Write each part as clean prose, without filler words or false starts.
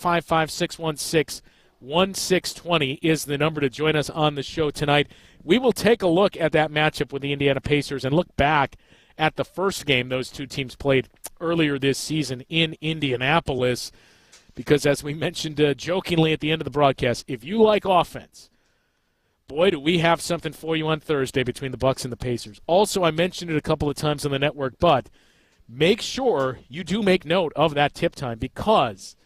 855-616-1620 is the number to join us on the show tonight. We will take a look at that matchup with the Indiana Pacers and look back at the first game those two teams played earlier this season in Indianapolis. Because as we mentioned jokingly at the end of the broadcast, if you like offense, boy, do we have something for you on Thursday between the Bucks and the Pacers. Also, I mentioned it a couple of times on the network, but make sure you do make note of that tip time because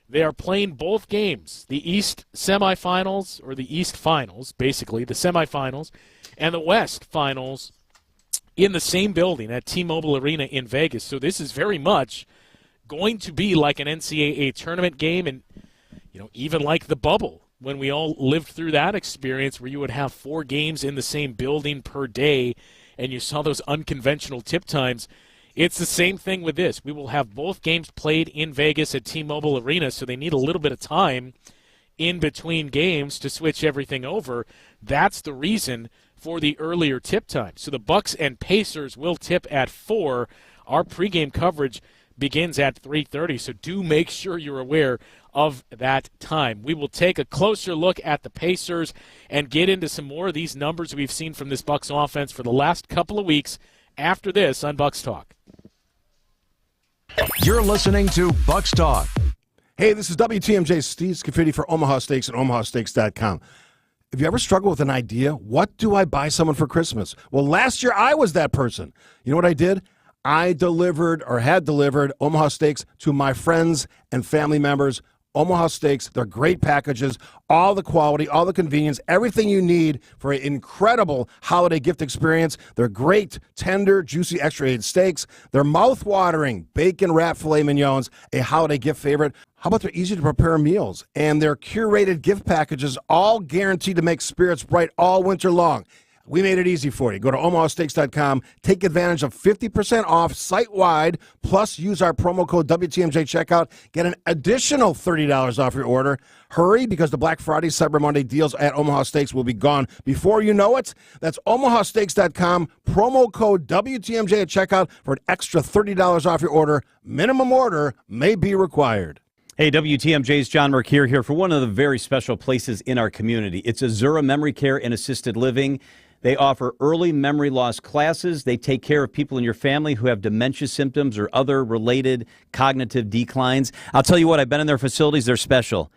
they are playing both games, the East semifinals, or the East finals, basically, the semifinals, and the West finals in the same building at T-Mobile Arena in Vegas. So this is very much going to be like an NCAA tournament game and, even like the bubble when we all lived through that experience where you would have 4 games in the same building per day and you saw those unconventional tip times. It's the same thing with this. We will have both games played in Vegas at T-Mobile Arena, so they need a little bit of time in between games to switch everything over. That's the reason for the earlier tip time. So the Bucks and Pacers will tip at 4. Our pregame coverage begins at 3:30, so do make sure you're aware of that time. We will take a closer look at the Pacers and get into some more of these numbers we've seen from this Bucks offense for the last couple of weeks after this on Bucks Talk. You're listening to Bucks Talk. Hey, this is WTMJ Steve Scafidi for Omaha Steaks and OmahaSteaks.com. Have you ever struggled with an idea? What do I buy someone for Christmas? Well, last year I was that person. You know what I did? I had delivered Omaha Steaks to my friends and family members. Omaha Steaks, they're great packages, all the quality, all the convenience, everything you need for an incredible holiday gift experience. They're great, tender, juicy, extra-aged steaks. They're mouth-watering bacon-wrapped filet mignons, a holiday gift favorite. How about their easy-to-prepare meals? And their curated gift packages, all guaranteed to make spirits bright all winter long. We made it easy for you. Go to omahasteaks.com. Take advantage of 50% off site-wide, plus use our promo code WTMJ checkout. Get an additional $30 off your order. Hurry, because the Black Friday, Cyber Monday deals at Omaha Steaks will be gone before you know it. That's omahasteaks.com. Promo code WTMJ at checkout for an extra $30 off your order. Minimum order may be required. Hey, WTMJ's John Mercure here for one of the very special places in our community. It's Azura Memory Care and Assisted Living. They offer early memory loss classes. They take care of people in your family who have dementia symptoms or other related cognitive declines. I'll tell you what, I've been in their facilities. They're special.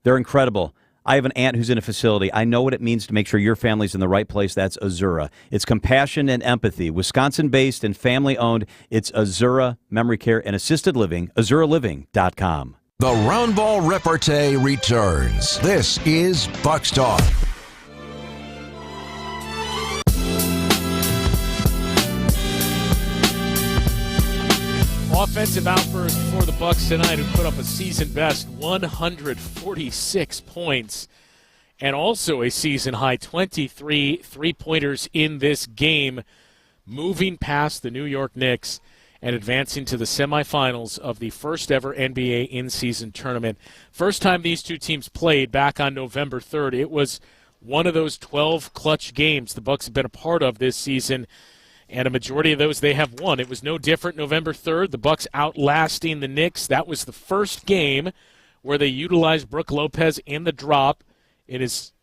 They're incredible. I have an aunt who's in a facility. I know what it means to make sure your family's in the right place. That's Azura. It's compassion and empathy. Wisconsin-based and family-owned. It's Azura Memory Care and Assisted Living, AzuraLiving.com. The Roundball Repartee returns. This is Bucks Talk. Offensive outburst for the Bucks tonight, who put up a season-best 146 points and also a season-high 23 three-pointers in this game, moving past the New York Knicks and advancing to the semifinals of the first-ever NBA in-season tournament. First time these two teams played back on November 3rd. It was one of those 12 clutch games the Bucks have been a part of this season, and a majority of those they have won. It was no different November 3rd. The Bucks outlasting the Knicks. That was the first game where they utilized Brook Lopez in the drop in his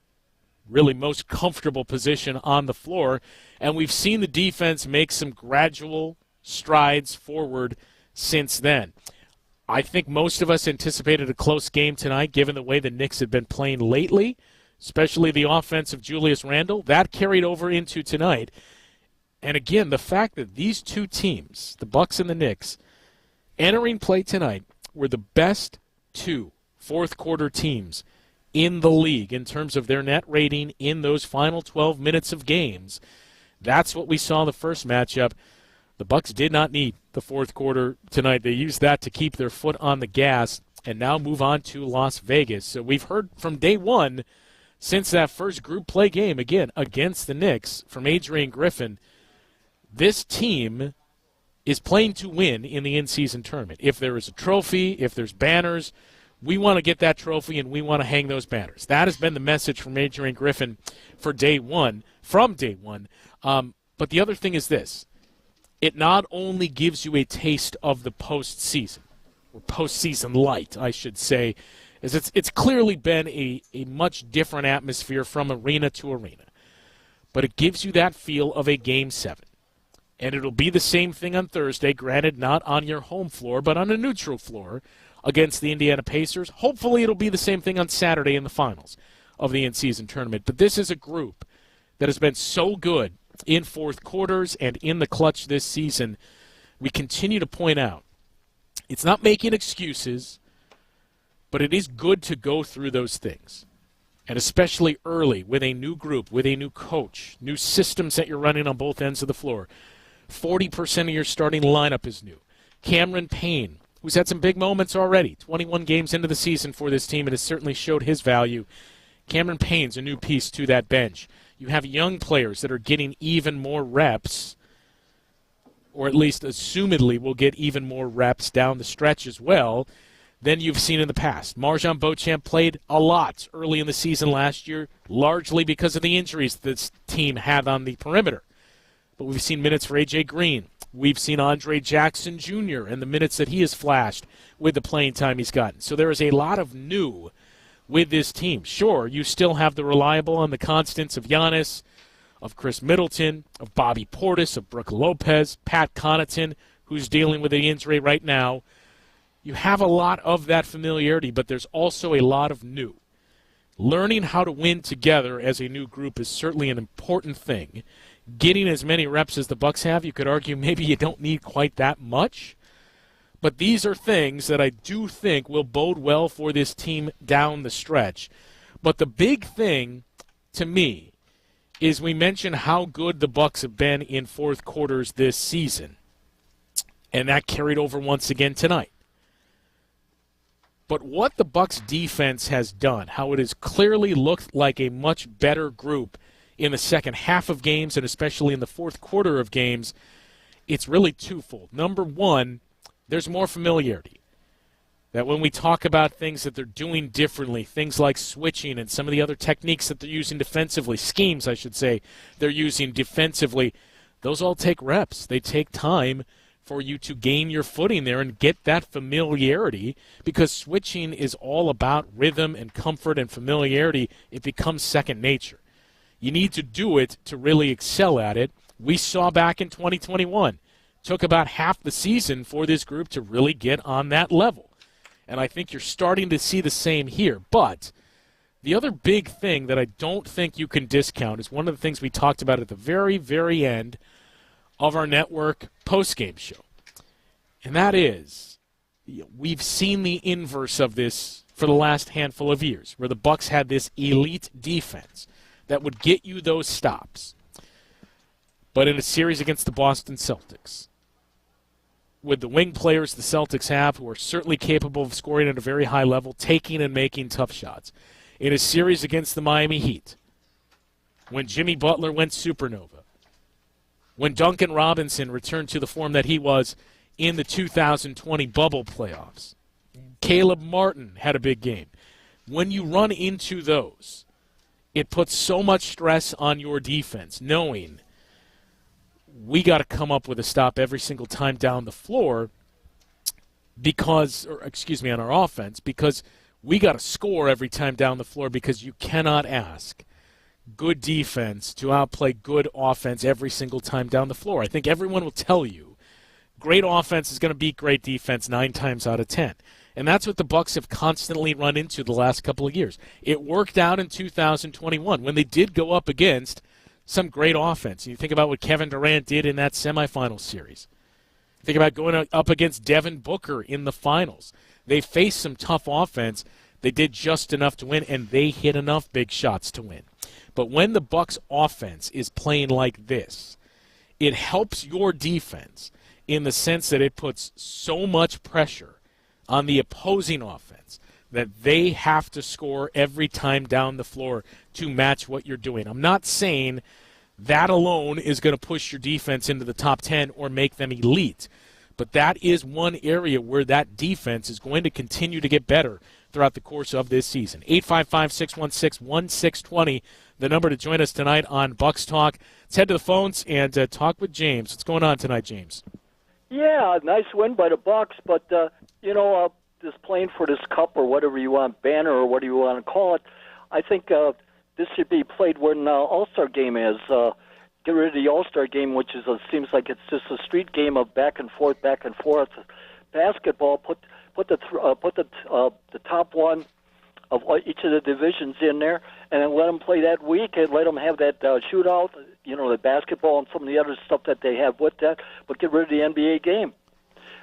really most comfortable position on the floor. And we've seen the defense make some gradual strides forward since then. I think most of us anticipated a close game tonight, given the way the Knicks had been playing lately, especially the offense of Julius Randle. That carried over into tonight. And again, the fact that these two teams, the Bucks and the Knicks, entering play tonight, were the best two fourth-quarter teams in the league in terms of their net rating in those final 12 minutes of games. That's what we saw in the first matchup. The Bucks did not need the fourth quarter tonight. They used that to keep their foot on the gas and now move on to Las Vegas. So we've heard from day one, since that first group play game, again, against the Knicks, from Adrian Griffin, this team is playing to win in the in-season tournament. If there is a trophy, if there's banners, we want to get that trophy and we want to hang those banners. That has been the message from Adrian Griffin from day one. But the other thing is this. It not only gives you a taste of the postseason, or postseason light, I should say, is it's clearly been a much different atmosphere from arena to arena. But it gives you that feel of a Game 7. And it'll be the same thing on Thursday, granted not on your home floor, but on a neutral floor against the Indiana Pacers. Hopefully it'll be the same thing on Saturday in the finals of the in-season tournament. But this is a group that has been so good in fourth quarters and in the clutch this season. We continue to point out it's not making excuses, but it is good to go through those things. And especially early with a new group, with a new coach, new systems that you're running on both ends of the floor. 40% of your starting lineup is new. Cameron Payne, who's had some big moments already, 21 games into the season for this team and has certainly showed his value. Cameron Payne's a new piece to that bench. You have young players that are getting even more reps, or at least assumedly will get even more reps down the stretch as well than you've seen in the past. Marjan Beauchamp played a lot early in the season last year, largely because of the injuries this team had on the perimeter. But we've seen minutes for A.J. Green. We've seen Andre Jackson Jr. and the minutes that he has flashed with the playing time he's gotten. So there is a lot of new with this team. Sure, you still have the reliable and the constants of Giannis, of Chris Middleton, of Bobby Portis, of Brook Lopez, Pat Connaughton, who's dealing with an injury right now. You have a lot of that familiarity, but there's also a lot of new. Learning how to win together as a new group is certainly an important thing. Getting as many reps as the Bucks have, you could argue maybe you don't need quite that much. But these are things that I do think will bode well for this team down the stretch. But the big thing to me is we mentioned how good the Bucks have been in fourth quarters this season. And that carried over once again tonight. But what the Bucks defense has done, how it has clearly looked like a much better group in the second half of games and especially in the fourth quarter of games, it's really twofold. Number one, there's more familiarity. That when we talk about things that they're doing differently, things like switching and some of the other techniques that they're using defensively, schemes I should say, they're using defensively, those all take reps. They take time for you to gain your footing there and get that familiarity, because switching is all about rhythm and comfort and familiarity. It becomes second nature. You need to do it to really excel at it. We saw back in 2021. Took about half the season for this group to really get on that level. And I think you're starting to see the same here. But the other big thing that I don't think you can discount is one of the things we talked about at the very, very end of our network postgame show. And that is, we've seen the inverse of this for the last handful of years, where the Bucks had this elite defense that would get you those stops. But in a series against the Boston Celtics, with the wing players the Celtics have, who are certainly capable of scoring at a very high level, taking and making tough shots. In a series against the Miami Heat, when Jimmy Butler went supernova, when Duncan Robinson returned to the form that he was in the 2020 bubble playoffs, Caleb Martin had a big game. When you run into those, it puts so much stress on your defense, knowing we got to come up with a stop every single time down the floor on our offense, because we got to score every time down the floor, because you cannot ask good defense to outplay good offense every single time down the floor. I think everyone will tell you great offense is going to beat great defense 9 times out of 10. And that's what the Bucks have constantly run into the last couple of years. It worked out in 2021 when they did go up against some great offense. You think about what Kevin Durant did in that semifinal series. Think about going up against Devin Booker in the finals. They faced some tough offense. They did just enough to win, and they hit enough big shots to win. But when the Bucks offense is playing like this, it helps your defense in the sense that it puts so much pressure on the opposing offense that they have to score every time down the floor to match what you're doing. I'm not saying that alone is going to push your defense into the top 10 or make them elite, but that is one area where that defense is going to continue to get better throughout the course of this season. 855-616-1620, the number to join us tonight on Bucks Talk. Let's head to the phones and talk with James. What's going on tonight, James? Yeah, nice win by the Bucks, but this playing for this cup or whatever you want, banner or whatever you want to call it, I think this should be played when All-Star game is. Get rid of the All-Star game, which is seems like it's just a street game of back and forth. Basketball, put the top one of each of the divisions in there, and then let them play that week, and let them have that shootout, the basketball and some of the other stuff that they have with that, but get rid of the NBA game,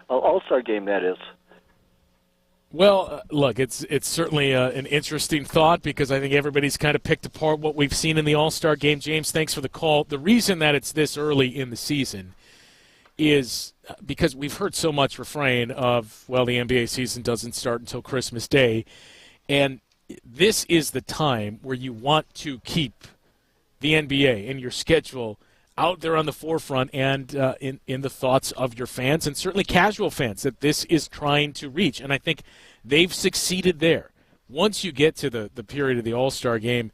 All-Star game, that is. Well, look, it's certainly an interesting thought because I think everybody's kind of picked apart what we've seen in the All-Star game. James, thanks for the call. The reason that it's this early in the season is because we've heard so much refrain of, well, the NBA season doesn't start until Christmas Day, and this is the time where you want to keep the NBA and your schedule out there on the forefront and in the thoughts of your fans and certainly casual fans that this is trying to reach. And I think they've succeeded there. Once you get to the period of the All-Star game,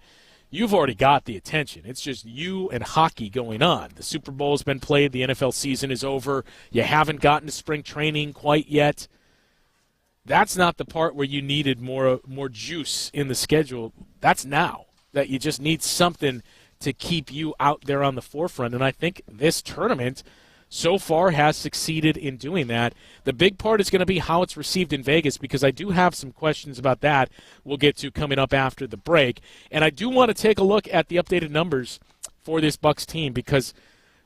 you've already got the attention. It's just you and hockey going on. The Super Bowl's been played. The NFL season is over. You haven't gotten to spring training quite yet. That's not the part where you needed more juice in the schedule. That's now, that you just need something to keep you out there on the forefront. And I think this tournament so far has succeeded in doing that. The big part is going to be how it's received in Vegas, because I do have some questions about that we'll get to coming up after the break. And I do want to take a look at the updated numbers for this Bucks team, because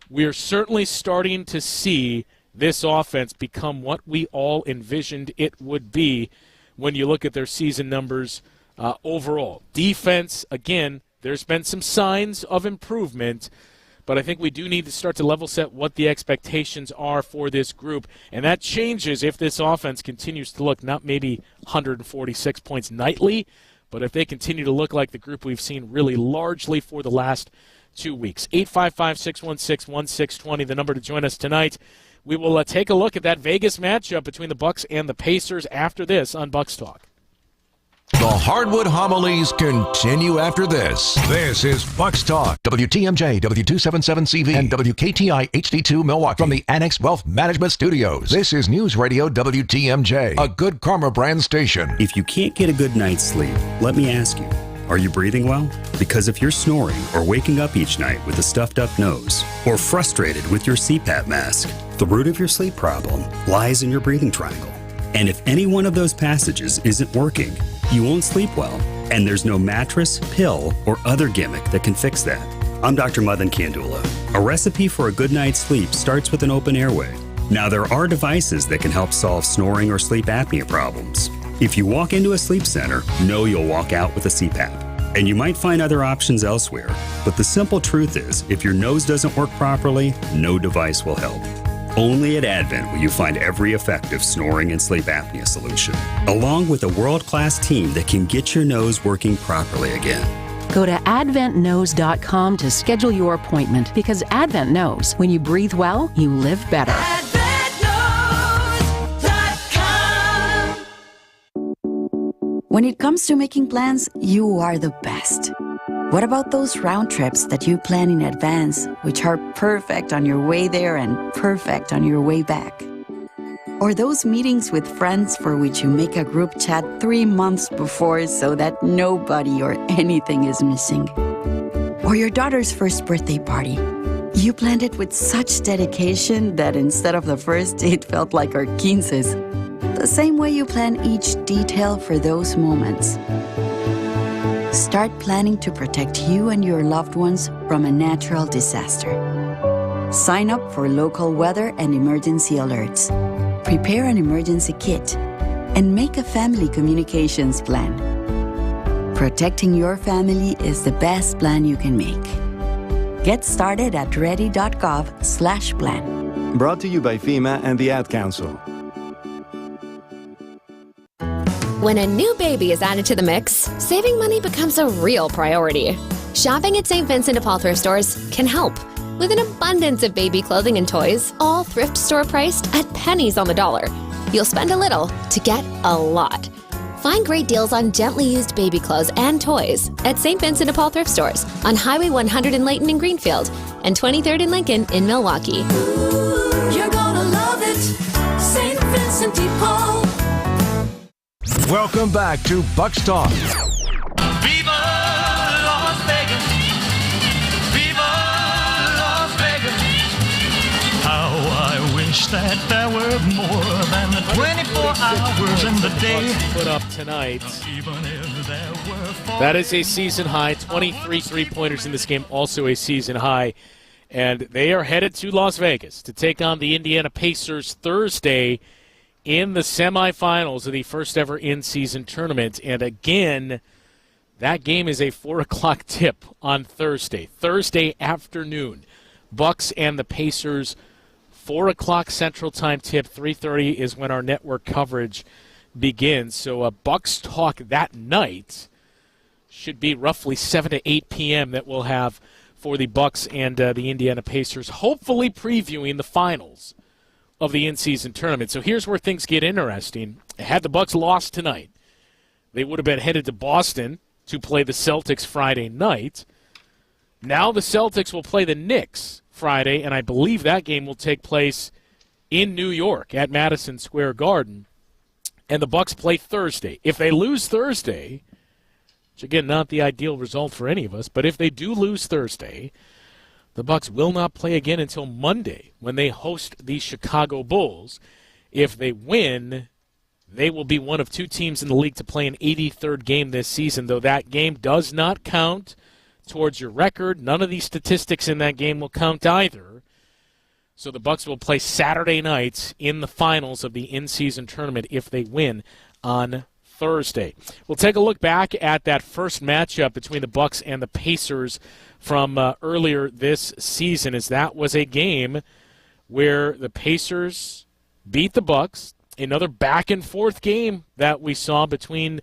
we're certainly starting to see this offense become what we all envisioned it would be when you look at their season numbers overall. Defense, again, there's been some signs of improvement, but I think we do need to start to level set what the expectations are for this group, and that changes if this offense continues to look not maybe 146 points nightly, but if they continue to look like the group we've seen really largely for the last 2 weeks. 855-616-1620, the number to join us tonight. We will take a look at that Vegas matchup between the Bucks and the Pacers after this on Bucks Talk. The Hardwood Homilies continue after this. This is Bucks Talk. WTMJ, W277CV, and WKTI HD2 Milwaukee. From the Annex Wealth Management Studios, this is News Radio WTMJ, a Good Karma brand station. If you can't get a good night's sleep, let me ask you, are you breathing well? Because if you're snoring or waking up each night with a stuffed up nose, or frustrated with your CPAP mask, the root of your sleep problem lies in your breathing triangle. And if any one of those passages isn't working, you won't sleep well, and there's no mattress, pill, or other gimmick that can fix that. I'm Dr. Madan Kandula. A recipe for a good night's sleep starts with an open airway. Now, there are devices that can help solve snoring or sleep apnea problems. If you walk into a sleep center, know you'll walk out with a CPAP. And you might find other options elsewhere, but the simple truth is, if your nose doesn't work properly, no device will help. Only at Advent will you find every effective snoring and sleep apnea solution, along with a world-class team that can get your nose working properly again. Go to adventknows.com to schedule your appointment, because Advent knows when you breathe well, you live better. AdventKnows.com. When it comes to making plans, you are the best. What about those round trips that you plan in advance, which are perfect on your way there and perfect on your way back? Or those meetings with friends for which you make a group chat 3 months before so that nobody or anything is missing? Or your daughter's first birthday party. You planned it with such dedication that instead of the first, it felt like our 15s. The same way you plan each detail for those moments. Start planning to protect you and your loved ones from a natural disaster. Sign up for local weather and emergency alerts. Prepare an emergency kit and make a family communications plan. Protecting your family is the best plan you can make. Get started at ready.gov/plan. Brought to you by FEMA and the Ad Council. When a new baby is added to the mix, saving money becomes a real priority. Shopping at St. Vincent de Paul thrift stores can help. With an abundance of baby clothing and toys, all thrift store priced at pennies on the dollar. You'll spend a little to get a lot. Find great deals on gently used baby clothes and toys at St. Vincent de Paul thrift stores on Highway 100 in Layton and Greenfield and 23rd and Lincoln in Milwaukee. Ooh, you're gonna love it. St. Vincent de Paul. Welcome back to Bucks Talk. Viva Las Vegas! Viva Las Vegas! How I wish that there were more than the 24 hours in the day. Put up tonight. Even if there were That is a season high. 23 3-pointers in this game, also a season high. And they are headed to Las Vegas to take on the Indiana Pacers Thursday in the semifinals of the first ever in-season tournament. And again, that game is a 4 o'clock tip on Thursday afternoon. Bucks and the Pacers, 4 o'clock Central Time tip. 3:30 is when our network coverage begins. So Bucks talk that night should be roughly 7 to 8 p.m. that we'll have for the Bucks and the Indiana Pacers, hopefully previewing the finals of the in-season tournament. So here's where things get interesting. Had the Bucks lost tonight, they would have been headed to Boston to play the Celtics Friday night. Now the Celtics will play the Knicks Friday, and I believe that game will take place in New York at Madison Square Garden. And the Bucks play Thursday. If they lose Thursday, which again, not the ideal result for any of us, but if they do lose Thursday, the Bucks will not play again until Monday when they host the Chicago Bulls. If they win, they will be one of two teams in the league to play an 83rd game this season, though that game does not count towards your record. None of these statistics in that game will count either. So the Bucks will play Saturday nights in the finals of the in-season tournament if they win on Thursday. We'll take a look back at that first matchup between the Bucks and the Pacers from earlier this season, as that was a game where the Pacers beat the Bucks. Another back-and-forth game that we saw between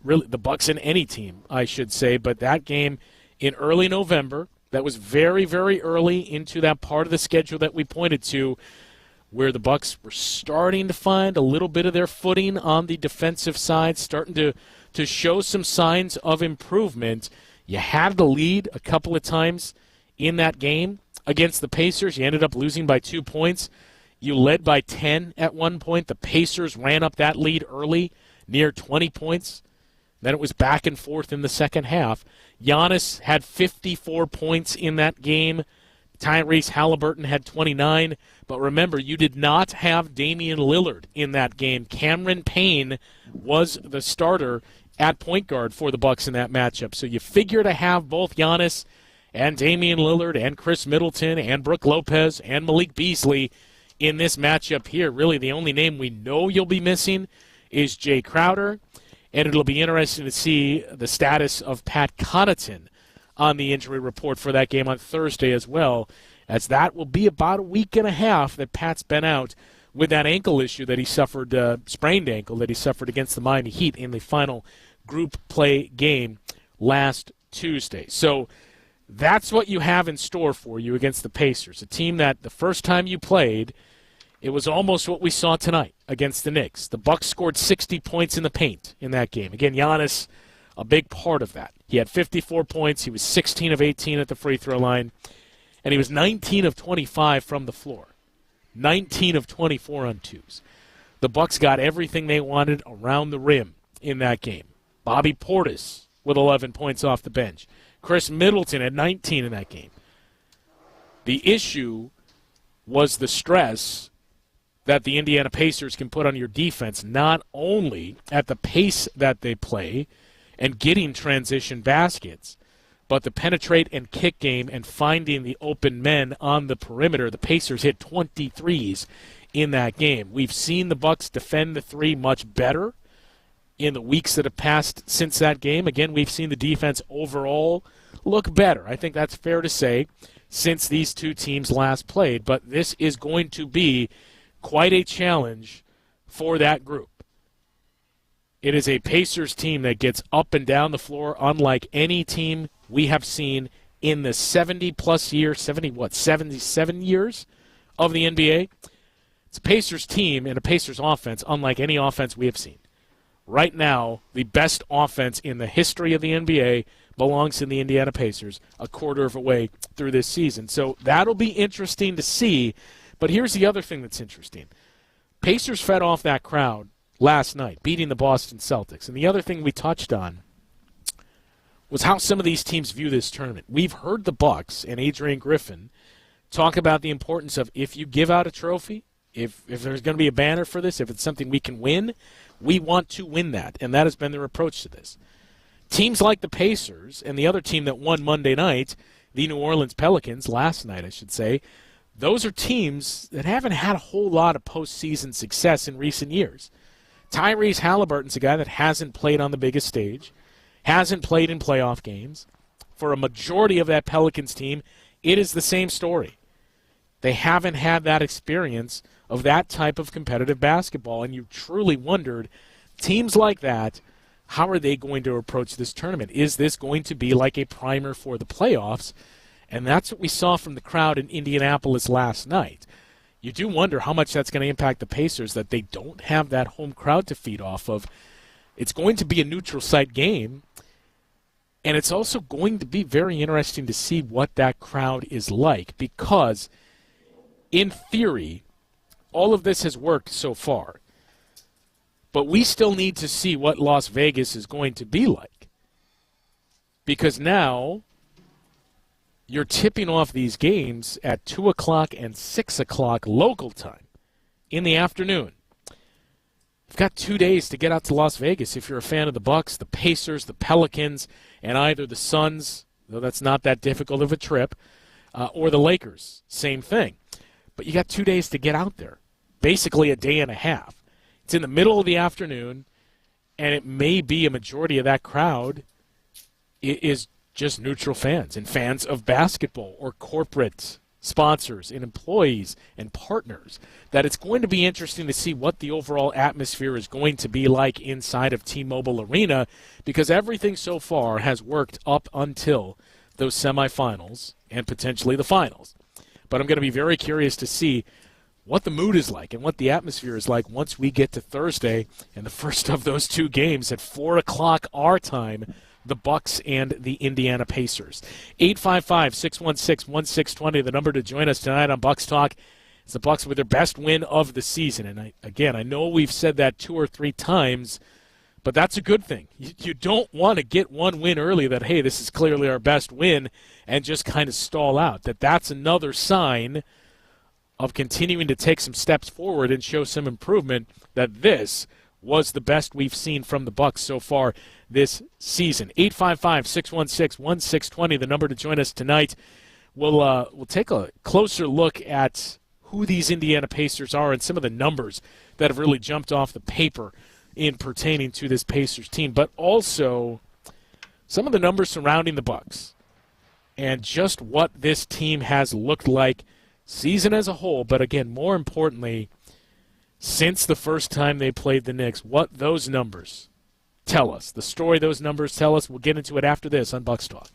really the Bucks and any team, I should say, but that game in early November, that was very, very early into that part of the schedule that we pointed to, where the Bucks were starting to find a little bit of their footing on the defensive side, starting to show some signs of improvement. You had the lead a couple of times in that game against the Pacers. You ended up losing by 2 points. You led by 10 at one point. The Pacers ran up that lead early, near 20 points. Then it was back and forth in the second half. Giannis had 54 points in that game. Tyrese Halliburton had 29. But remember, you did not have Damian Lillard in that game. Cameron Payne was the starter at point guard for the Bucks in that matchup. So you figure to have both Giannis and Damian Lillard and Chris Middleton and Brook Lopez and Malik Beasley in this matchup here. Really, the only name we know you'll be missing is Jay Crowder, and it'll be interesting to see the status of Pat Connaughton on the injury report for that game on Thursday as well, as that will be about a week and a half that Pat's been out with that ankle issue that he suffered, sprained ankle that he suffered against the Miami Heat in the final group play game last Tuesday. So that's what you have in store for you against the Pacers, a team that the first time you played, it was almost what we saw tonight against the Knicks. The Bucks scored 60 points in the paint in that game. Again, Giannis, a big part of that. He had 54 points. He was 16 of 18 at the free throw line, and he was 19 of 25 from the floor. 19 of 24 on twos. The Bucks got everything they wanted around the rim in that game. Bobby Portis with 11 points off the bench. Chris Middleton at 19 in that game. The issue was the stress that the Indiana Pacers can put on your defense, not only at the pace that they play and getting transition baskets, but the penetrate and kick game and finding the open men on the perimeter. The Pacers hit 23s in that game. We've seen the Bucks defend the three much better in the weeks that have passed since that game. Again, we've seen the defense overall look better. I think that's fair to say since these two teams last played. But this is going to be quite a challenge for that group. It is a Pacers team that gets up and down the floor unlike any team we have seen in the 70-plus years, 77 years of the NBA. It's a Pacers team and a Pacers offense unlike any offense we have seen. Right now, the best offense in the history of the NBA belongs to the Indiana Pacers a quarter of a way through this season. So that'll be interesting to see. But here's the other thing that's interesting. Pacers fed off that crowd last night, beating the Boston Celtics. And the other thing we touched on was how some of these teams view this tournament. We've heard the Bucks and Adrian Griffin talk about the importance of if you give out a trophy, if there's going to be a banner for this, if it's something we can win, we want to win that. And that has been their approach to this. Teams like the Pacers and the other team that won Monday night, the New Orleans Pelicans, last night I should say, those are teams that haven't had a whole lot of postseason success in recent years. Tyrese Halliburton's a guy that hasn't played on the biggest stage, hasn't played in playoff games. For a majority of that Pelicans team, it is the same story. They haven't had that experience of that type of competitive basketball, and you truly wondered, teams like that, how are they going to approach this tournament? Is this going to be like a primer for the playoffs? And that's what we saw from the crowd in Indianapolis last night. You do wonder how much that's going to impact the Pacers, that they don't have that home crowd to feed off of. It's going to be a neutral site game, and it's also going to be very interesting to see what that crowd is like, because in theory, all of this has worked so far. But we still need to see what Las Vegas is going to be like. Because now you're tipping off these games at 2 o'clock and 6 o'clock local time in the afternoon. You've got 2 days to get out to Las Vegas if you're a fan of the Bucks, the Pacers, the Pelicans, and either the Suns, though that's not that difficult of a trip, or the Lakers. Same thing. But you got 2 days to get out there. Basically a day and a half. It's in the middle of the afternoon, and it may be a majority of that crowd is just neutral fans and fans of basketball or corporate sponsors and employees and partners. That it's going to be interesting to see what the overall atmosphere is going to be like inside of T-Mobile Arena, because everything so far has worked up until those semifinals and potentially the finals. But I'm going to be very curious to see what the mood is like and what the atmosphere is like once we get to Thursday and the first of those two games at 4 o'clock our time, the Bucks and the Indiana Pacers. 855-616-1620, the number to join us tonight on Bucks Talk. It's the Bucks with their best win of the season. And I know we've said that 2 or 3 times, but that's a good thing. You don't want to get one win early that, hey, this is clearly our best win, and just kind of stall out. That's another sign of continuing to take some steps forward and show some improvement, that this was the best we've seen from the Bucks so far this season. 855-616-1620, the number to join us tonight. We'll take a closer look at who these Indiana Pacers are and some of the numbers that have really jumped off the paper in pertaining to this Pacers team, but also some of the numbers surrounding the Bucks and just what this team has looked like season as a whole, but again, more importantly, since the first time they played the Knicks, what those numbers tell us, the story those numbers tell us. We'll get into it after this on Bucks Talk.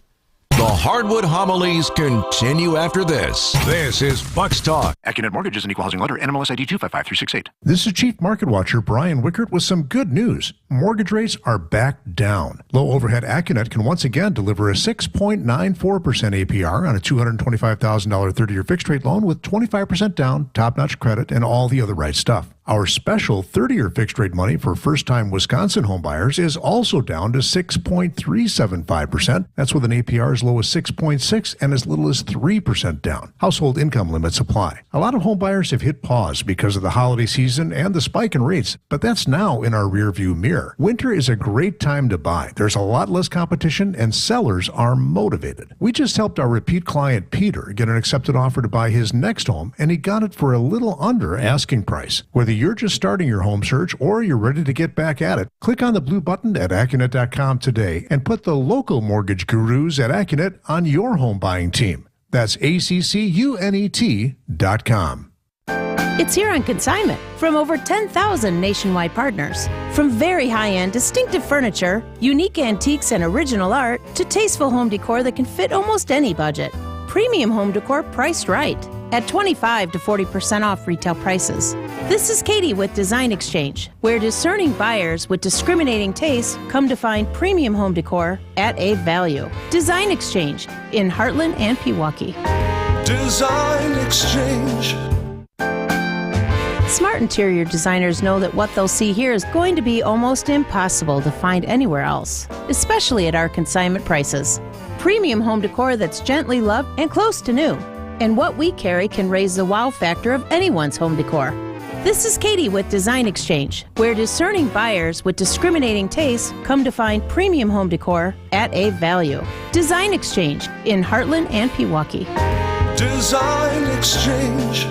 The Hardwood Homilies continue after this. This is Bucks Talk. AccuNet Mortgage is an equal housing lender. NMLS ID 255368. This is Chief Market Watcher Brian Wickert with some good news. Mortgage rates are back down. Low overhead AccuNet can once again deliver a 6.94% APR on a $225,000 30-year fixed rate loan with 25% down, top-notch credit, and all the other right stuff. Our special 30-year fixed rate money for first-time Wisconsin homebuyers is also down to 6.375%. That's with an APR as low as 6.6 and as little as 3% down. Household income limits apply. A lot of homebuyers have hit pause because of the holiday season and the spike in rates, but that's now in our rearview mirror. Winter is a great time to buy. There's a lot less competition and sellers are motivated. We just helped our repeat client Peter get an accepted offer to buy his next home, and he got it for a little under asking price. Whether you're just starting your home search or you're ready to get back at it, click on the blue button at AccuNet.com today and put the local mortgage gurus at AccuNet on your home buying team. That's ACCUNET.com. It's here on consignment from over 10,000 nationwide partners. From very high-end, distinctive furniture, unique antiques and original art, to tasteful home decor that can fit almost any budget. Premium home decor priced right at 25 to 40% off retail prices. This is Katie with Design Exchange, where discerning buyers with discriminating taste come to find premium home decor at a value. Design Exchange in Heartland and Pewaukee. Design Exchange. Smart interior designers know that what they'll see here is going to be almost impossible to find anywhere else, especially at our consignment prices. Premium home decor that's gently loved and close to new. And what we carry can raise the wow factor of anyone's home decor. This is Katie with Design Exchange, where discerning buyers with discriminating tastes come to find premium home decor at a value. Design Exchange in Heartland and Pewaukee. Design Exchange.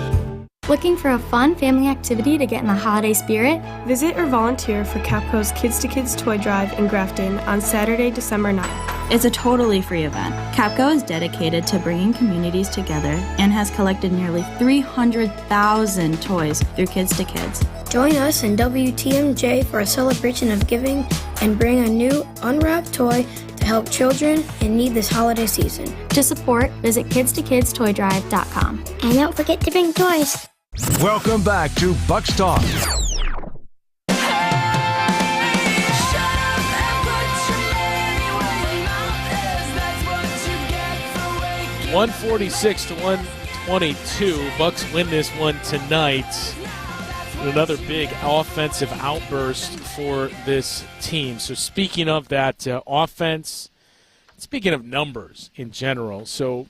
Looking for a fun family activity to get in the holiday spirit? Visit or volunteer for Capco's Kids to Kids Toy Drive in Grafton on Saturday, December 9th. It's a totally free event. Capco is dedicated to bringing communities together and has collected nearly 300,000 toys through Kids to Kids. Join us in WTMJ for a celebration of giving and bring a new unwrapped toy to help children in need this holiday season. To support, visit kidstokidstoydrive.com. And don't forget to bring toys. Welcome back to Bucks Talk. 146 to 122. Bucks win this one tonight. Another big offensive outburst for this team. So speaking of that offense, speaking of numbers in general, so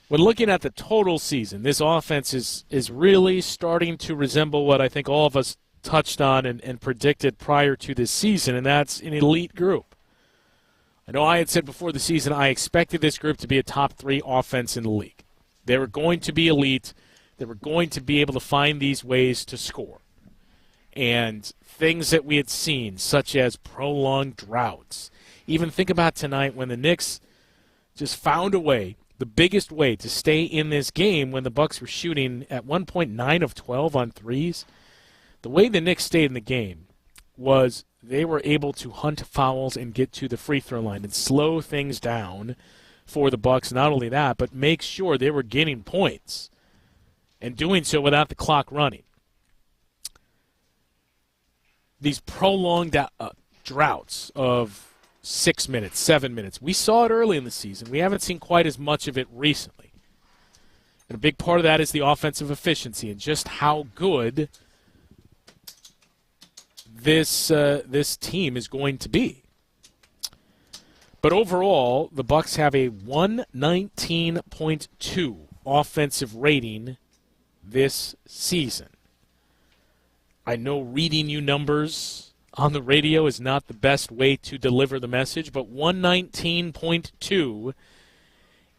when looking at the total season, this offense is really starting to resemble what I think all of us touched on and predicted prior to this season, and that's an elite group. I know I had said before the season I expected this group to be a top 3 offense in the league. They were going to be elite. They were going to be able to find these ways to score. And things that we had seen, such as prolonged droughts. Even think about tonight when the Knicks just found a way, the biggest way to stay in this game when the Bucks were shooting at one point 9 of 12 on threes. The way the Knicks stayed in the game was they were able to hunt fouls and get to the free throw line and slow things down for the Bucks. Not only that, but make sure they were getting points and doing so without the clock running. These prolonged droughts of 6 minutes, 7 minutes. We saw it early in the season. We haven't seen quite as much of it recently. And a big part of that is the offensive efficiency and just how good this team is going to be. But overall, the Bucks have a 119.2 offensive rating this season. I know reading you numbers on the radio is not the best way to deliver the message, but 119.2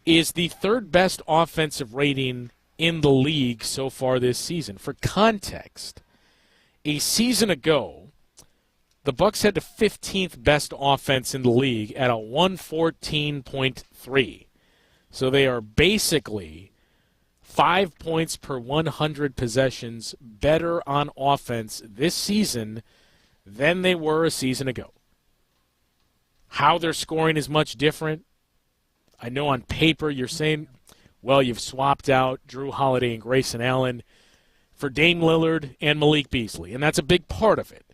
is the third best offensive rating in the league so far this season. For context, a season ago, the Bucks had the 15th best offense in the league at a 114.3. So they are basically 5 points per 100 possessions better on offense this season than they were a season ago. How they're scoring is much different. I know on paper you're saying, well, you've swapped out Drew Holiday and Grayson Allen for Dame Lillard and Malik Beasley, and that's a big part of it.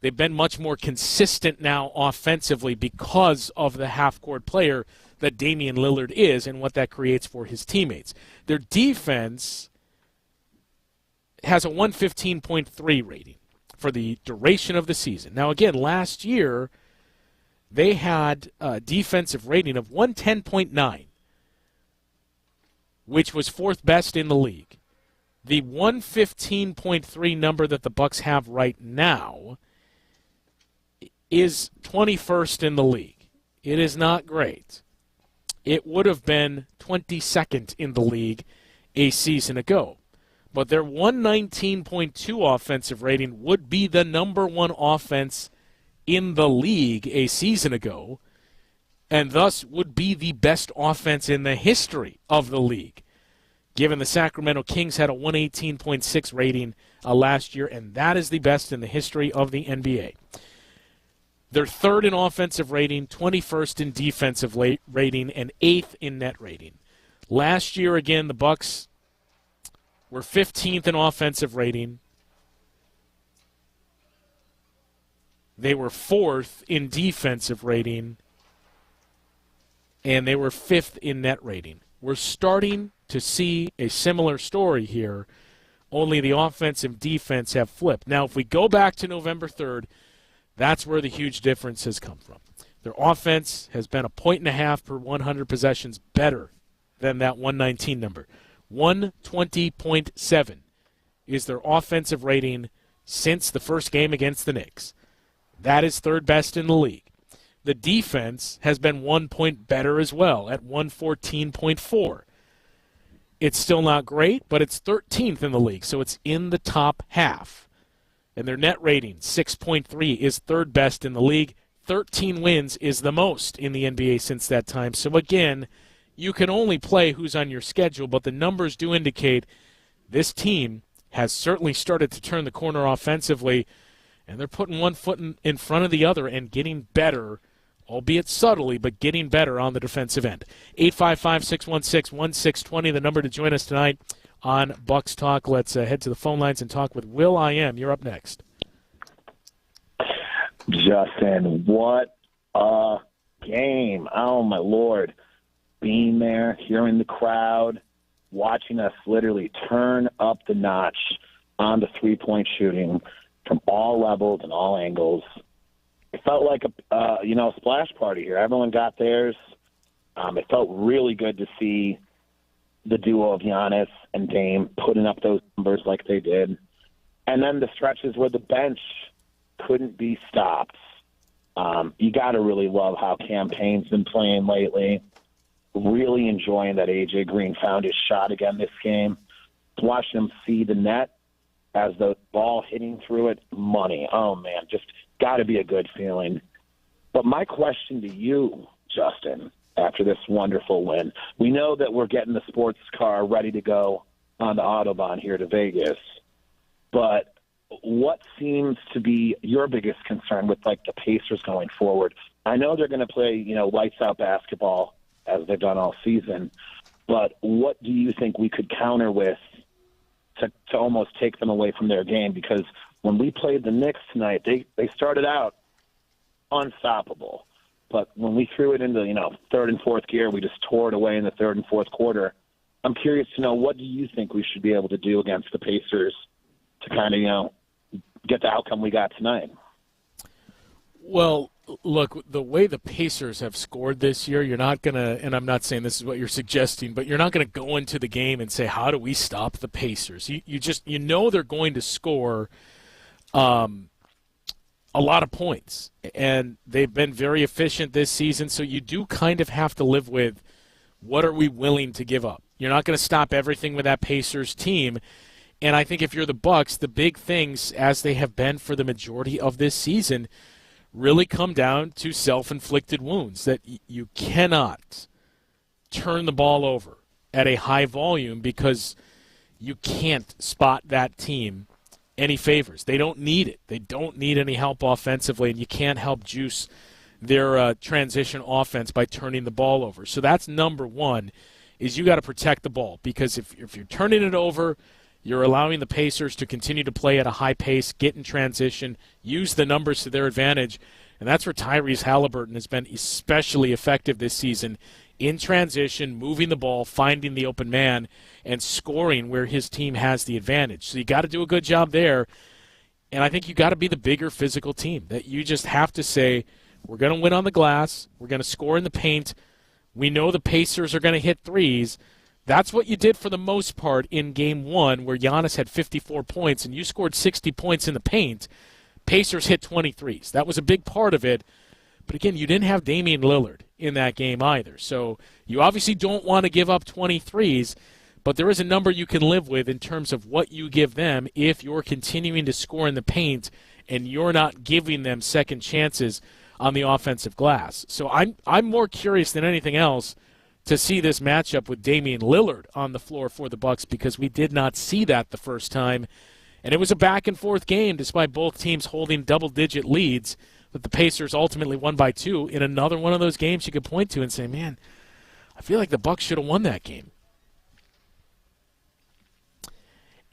They've been much more consistent now offensively because of the half-court player that Damian Lillard is and what that creates for his teammates. Their defense has a 115.3 rating for the duration of the season. Now, again, last year they had a defensive rating of 110.9, which was fourth best in the league. The 115.3 number that the Bucks have right now is 21st in the league. It is not great. It would have been 22nd in the league a season ago. But their 119.2 offensive rating would be the number one offense in the league a season ago, and thus would be the best offense in the history of the league, given the Sacramento Kings had a 118.6 rating last year, and that is the best in the history of the NBA. They're third in offensive rating, 21st in defensive rating, and 8th in net rating. Last year, again, the Bucks were 15th in offensive rating. They were 4th in defensive rating, and they were 5th in net rating. We're starting to see a similar story here only the offense and defense have flipped. Now, if we go back to November 3rd, that's where the huge difference has come from. Their offense has been 1.5 per 100 possessions better than that 119 number. 120.7 is their offensive rating since the first game against the Knicks. That is third best in the league. The defense has been 1 point better as well at 114.4. It's still not great, but it's 13th in the league, so it's in the top half. And their net rating, 6.3, is third best in the league. 13 wins is the most in the NBA since that time. So again, you can only play who's on your schedule, but the numbers do indicate this team has certainly started to turn the corner offensively, and they're putting one foot in front of the other and getting better, albeit subtly, but getting better on the defensive end. 855-616-1620, the number to join us tonight on Bucks Talk. Let's head to the phone lines and talk with Will I Am. You're up next. Justin, what a game. Oh, my Lord. Being there, hearing the crowd, watching us literally turn up the notch on the three-point shooting from all levels and all angles. It felt like a splash party here. Everyone got theirs. It felt really good to see the duo of Giannis and Dame putting up those numbers like they did. And then the stretches where the bench couldn't be stopped. You got to really love how Campaign's been playing lately. Really enjoying that A.J. Green found his shot again this game. Watching him see the net as the ball hitting through it, money. Oh, man, just got to be a good feeling. But my question to you, Justin, after this wonderful win, we know that we're getting the sports car ready to go on the Autobahn here to Vegas, but what seems to be your biggest concern with, like, the Pacers going forward? I know they're going to play, lights-out basketball as they've done all season, but what do you think we could counter with to almost take them away from their game? Because when we played the Knicks tonight, they started out unstoppable. But when we threw it into, third and fourth gear, we just tore it away in the third and fourth quarter. I'm curious to know, what do you think we should be able to do against the Pacers to kind of, get the outcome we got tonight? Well, look, the way the Pacers have scored this year, you're not going to, and I'm not saying this is what you're suggesting, but you're not going to go into the game and say, how do we stop the Pacers? You know they're going to score a lot of points, and they've been very efficient this season, so you do kind of have to live with, what are we willing to give up? You're not going to stop everything with that Pacers team. And I think if you're the Bucks, the big things, as they have been for the majority of this season, really come down to self-inflicted wounds, that you cannot turn the ball over at a high volume because you can't spot that team any favors. They don't need it. They don't need any help offensively, and you can't help juice their transition offense by turning the ball over. So that's number one, is you got to protect the ball, because if you're turning it over, you're allowing the Pacers to continue to play at a high pace, get in transition, use the numbers to their advantage, and that's where Tyrese Halliburton has been especially effective this season, in transition, moving the ball, finding the open man, and scoring where his team has the advantage. So you got to do a good job there, and I think you got to be the bigger physical team, that you just have to say, we're going to win on the glass, we're going to score in the paint, we know the Pacers are going to hit threes. That's what you did for the most part in Game 1, where Giannis had 54 points and you scored 60 points in the paint. Pacers hit 23s. That was a big part of it. But again, you didn't have Damian Lillard in that game either. So you obviously don't want to give up 23s, but there is a number you can live with in terms of what you give them if you're continuing to score in the paint and you're not giving them second chances on the offensive glass. So I'm more curious than anything else to see this matchup with Damian Lillard on the floor for the Bucks, because we did not see that the first time. And it was a back-and-forth game despite both teams holding double-digit leads, that the Pacers ultimately won by 2 in another one of those games you could point to and say, man, I feel like the Bucks should have won that game.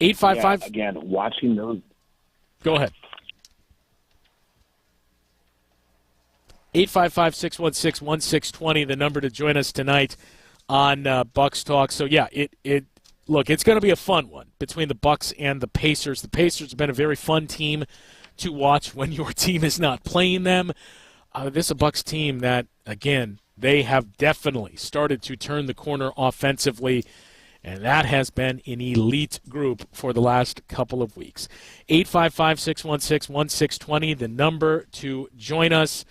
855. Again, watching those. Go ahead. 855-616-1620, the number to join us tonight on Bucks Talk. So, yeah, look, it's going to be a fun one between the Bucks and the Pacers. The Pacers have been a very fun team to watch when your team is not playing them. This is a Bucks team that, again, they have definitely started to turn the corner offensively, and that has been an elite group for the last couple of weeks. 855-616-1620, the number to join us.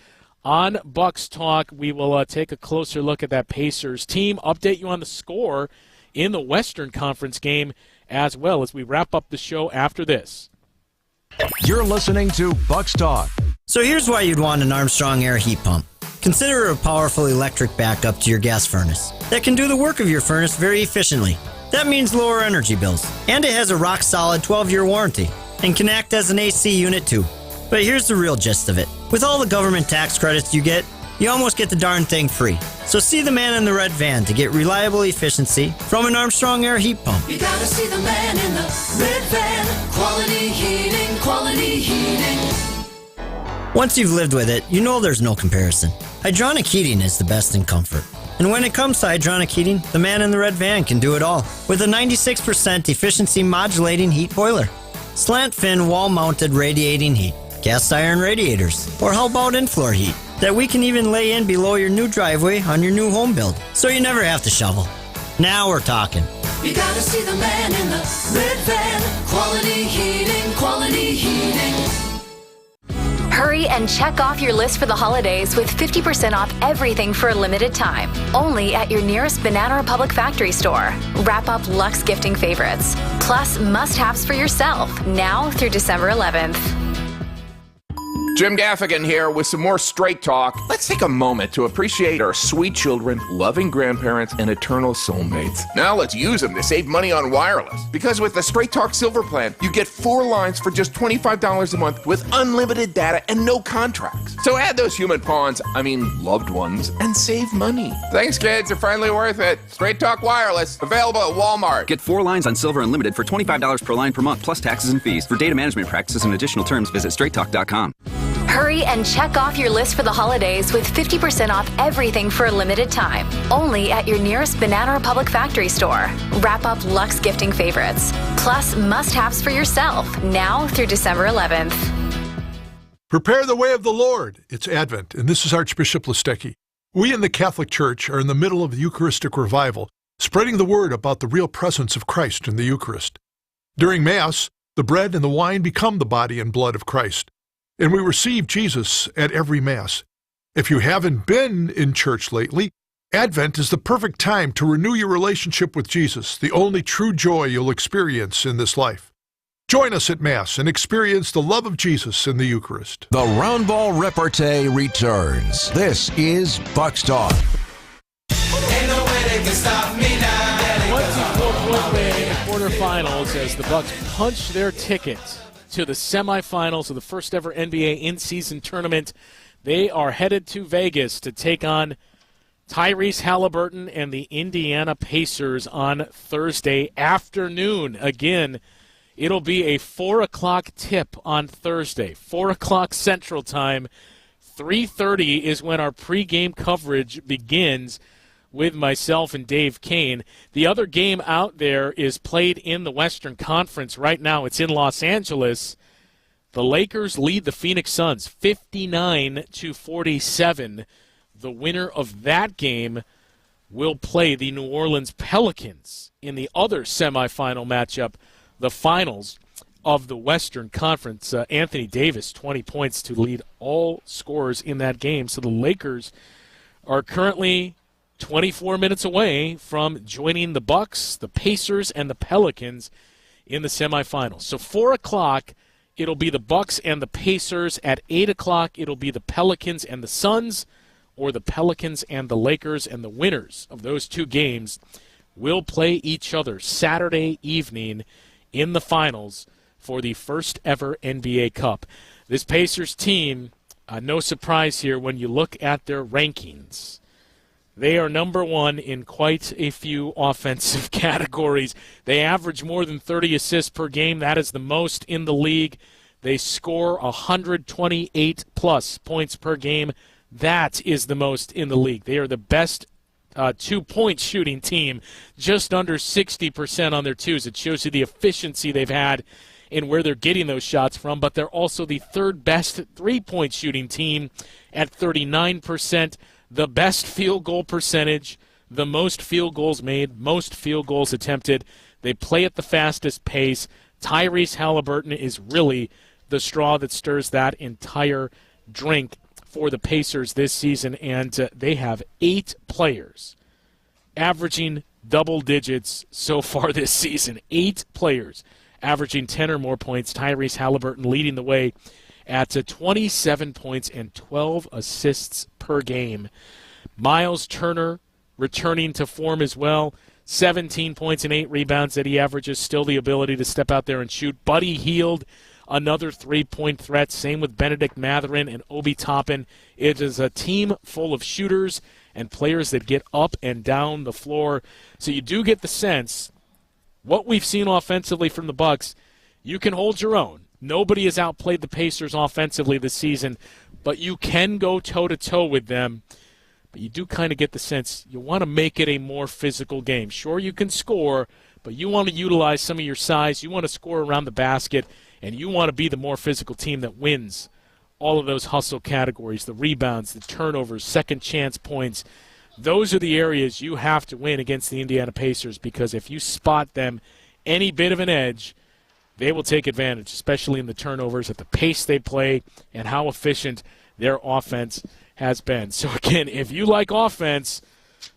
On Bucks Talk, we will take a closer look at that Pacers team, update you on the score in the Western Conference game, as well as we wrap up the show after this. You're listening to Bucks Talk. So here's why you'd want an Armstrong air heat pump. Consider a powerful electric backup to your gas furnace that can do the work of your furnace very efficiently. That means lower energy bills. And it has a rock-solid 12-year warranty and can act as an AC unit too. But here's the real gist of it. With all the government tax credits you get, you almost get the darn thing free. So see the man in the red van to get reliable efficiency from an Armstrong air heat pump. You gotta see the man in the red van. Quality heating, quality heating. Once you've lived with it, you know there's no comparison. Hydronic heating is the best in comfort. And when it comes to hydronic heating, the man in the red van can do it all with a 96% efficiency modulating heat boiler, slant fin wall-mounted radiating heat, cast iron radiators, or how about in-floor heat that we can even lay in below your new driveway on your new home build, so you never have to shovel. Now we're talking. You gotta see the man in the red van. Quality heating, quality heating. Hurry and check off your list for the holidays with 50% off everything for a limited time. Only at your nearest Banana Republic factory store. Wrap up luxe gifting favorites. Plus must-haves for yourself now through December 11th. Jim Gaffigan here with some more Straight Talk. Let's take a moment to appreciate our sweet children, loving grandparents, and eternal soulmates. Now let's use them to save money on wireless. Because with the Straight Talk Silver Plan, you get 4 lines for just $25 a month with unlimited data and no contracts. So add those human loved ones, and save money. Thanks, kids. They're finally worth it. Straight Talk Wireless, available at Walmart. Get 4 lines on Silver Unlimited for $25 per line per month, plus taxes and fees. For data management practices and additional terms, visit straighttalk.com. Hurry and check off your list for the holidays with 50% off everything for a limited time. Only at your nearest Banana Republic factory store. Wrap up luxe gifting favorites. Plus must-haves for yourself now through December 11th. Prepare the way of the Lord. It's Advent, and this is Archbishop Listecki. We in the Catholic Church are in the middle of the Eucharistic revival, spreading the word about the real presence of Christ in the Eucharist. During Mass, the bread and the wine become the body and blood of Christ, and we receive Jesus at every Mass. If you haven't been in church lately, Advent is the perfect time to renew your relationship with Jesus, the only true joy you'll experience in this life. Join us at Mass and experience the love of Jesus in the Eucharist. The Roundball Repartee returns. This is Bucks Talk. Ain't no way they can stop me now. 1-2-4 in the quarterfinals as the Bucks punch their ticket to the semifinals of the first ever NBA in-season tournament. They are headed to Vegas to take on Tyrese Halliburton and the Indiana Pacers on Thursday afternoon. Again, it'll be a 4 o'clock tip on Thursday, 4 o'clock Central Time. 3:30 is when our pregame coverage begins with myself and Dave Kane. The other game out there is played in the Western Conference right now. It's in Los Angeles. The Lakers lead the Phoenix Suns 59-47. The winner of that game will play the New Orleans Pelicans in the other semifinal matchup, the finals of the Western Conference. Anthony Davis, 20 points to lead all scorers in that game. So the Lakers are currently 24 minutes away from joining the Bucks, the Pacers, and the Pelicans in the semifinals. So 4 o'clock, it'll be the Bucks and the Pacers. At 8 o'clock, it'll be the Pelicans and the Suns, or the Pelicans and the Lakers. And the winners of those two games will play each other Saturday evening in the finals for the first ever NBA Cup. This Pacers team, no surprise here when you look at their rankings. They are number one in quite a few offensive categories. They average more than 30 assists per game. That is the most in the league. They score 128-plus points per game. That is the most in the league. They are the best two-point shooting team, just under 60% on their twos. It shows you the efficiency they've had in where they're getting those shots from, but they're also the third best three-point shooting team at 39%, the best field goal percentage, the most field goals made, most field goals attempted. They play at the fastest pace. Tyrese Halliburton is really the straw that stirs that entire drink for the Pacers this season, and they have 8 players averaging double digits so far this season. 8 players averaging 10 or more points. Tyrese Halliburton leading the way at 27 points and 12 assists per game. Miles Turner returning to form as well. 17 points and 8 rebounds that he averages. Still the ability to step out there and shoot. Buddy Hield, another three-point threat. Same with Benedict Mathurin and Obi Toppin. It is a team full of shooters and players that get up and down the floor. So you do get the sense, what we've seen offensively from the Bucks, you can hold your own. Nobody has outplayed the Pacers offensively this season, but you can go toe-to-toe with them. But you do kind of get the sense you want to make it a more physical game. Sure, you can score, but you want to utilize some of your size. You want to score around the basket, and you want to be the more physical team that wins all of those hustle categories, the rebounds, the turnovers, second chance points. Those are the areas you have to win against the Indiana Pacers, because if you spot them any bit of an edge, they will take advantage, especially in the turnovers, at the pace they play and how efficient their offense has been. So, again, if you like offense,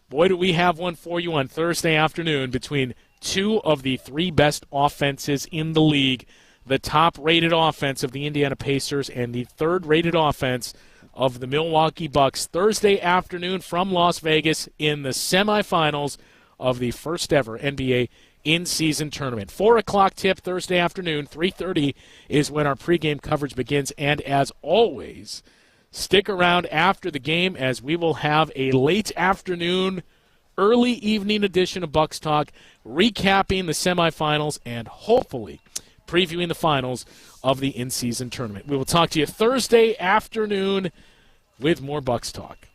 boy, do we have one for you on Thursday afternoon between 2 of the 3 best offenses in the league, the top-rated offense of the Indiana Pacers and the third-rated offense of the Milwaukee Bucks. Thursday afternoon from Las Vegas in the semifinals of the first-ever NBA in-season tournament. 4 o'clock tip Thursday afternoon, 3:30 is when our pregame coverage begins, and as always, stick around after the game as we will have a late afternoon, early evening edition of Bucks Talk, recapping the semifinals and hopefully previewing the finals of the in-season tournament. We will talk to you Thursday afternoon with more Bucks Talk.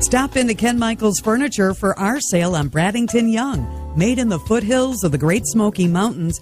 Stop into Ken Michaels Furniture for our sale on Braddington Young. Made in the foothills of the Great Smoky Mountains,